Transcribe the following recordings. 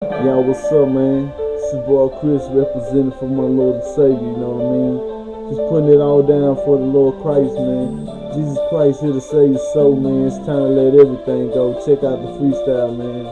Y'all, what's up, man? It's your boy Chris representing for my Lord and Savior, you know what I mean? Just putting it all down for the Lord Christ, man. Jesus Christ here to save your soul, man. It's time to let everything go. Check out the freestyle, man.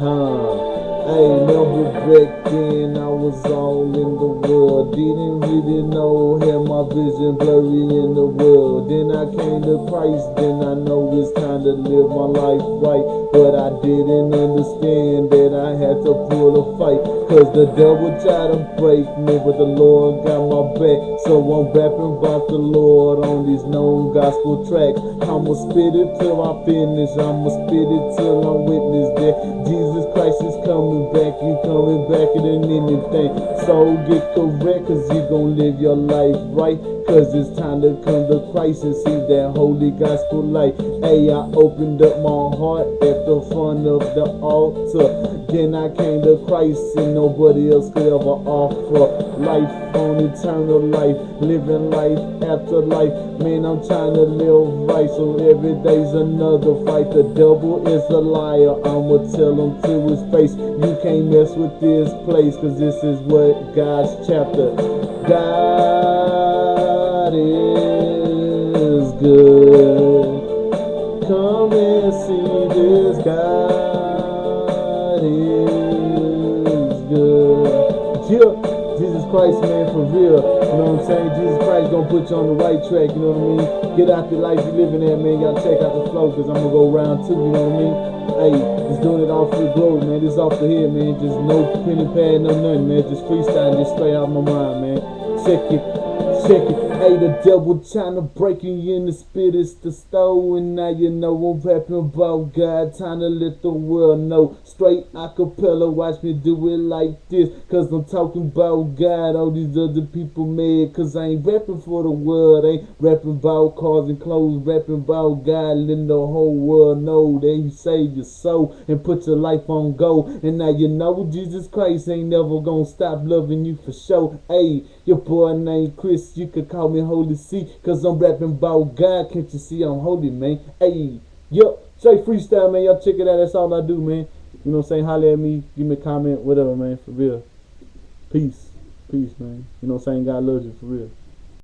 Hey, never back then I was all in the world. Didn't really know, had my vision blurry in the world. Then I came to Christ, then I know it's time to live my life right. But I didn't understand that I had to pull a fight. Cause the devil tried to break me, but the Lord got my back. So I'm rapping about the Lord on these known gospel tracks. I'ma spit it till I finish, I'ma spit it till I witness that Jesus Christ is coming back, you coming back than anything. So get correct, cause you gon' live your life right. Cause it's time to come to Christ and see that holy gospel light. Hey, I opened up my heart at the front of the altar. Then I came to Christ and nobody else could ever offer life on eternal life, living life after life. Man, I'm trying to live right, so every day's another fight. The devil is a liar, I'ma tell him to his face. You can't mess with this place, cause this is what God's chapter. God is good. Come and see this. God is good. Yeah, Jesus Christ, man, for real. You know what I'm saying? Jesus Christ gonna put you on the right track, you know what I mean? Get out the life you living in, man. Y'all check out the flow, cause I'm gonna go round too, you know what I mean? Hey, just doing it all for the glory, man. This off the head, man. Just no pen and pad, no nothing, man. Just freestyling, just straight out my mind, man. Check it. Check it, hey, the devil trying to break you in the spirit is the stove. And now you know I'm rapping about God, trying to let the world know. Straight acapella, watch me do it like this. Cause I'm talking about God, all these other people mad. Cause I ain't rapping for the world, ain't rapping about cars and clothes. Rapping about God, letting the whole world know that He saved your soul and put your life on go. And now you know Jesus Christ ain't never gonna stop loving you for sure. Hey, your boy named Chris, you could call me Holy C, cause I'm rapping about God, can't you see I'm holy, man? Hey, yo, straight freestyle, man, y'all check it out, that's all I do, man. You know what I'm saying, holler at me, give me a comment, whatever, man, for real. Peace, man. You know what I'm saying, God loves you, for real.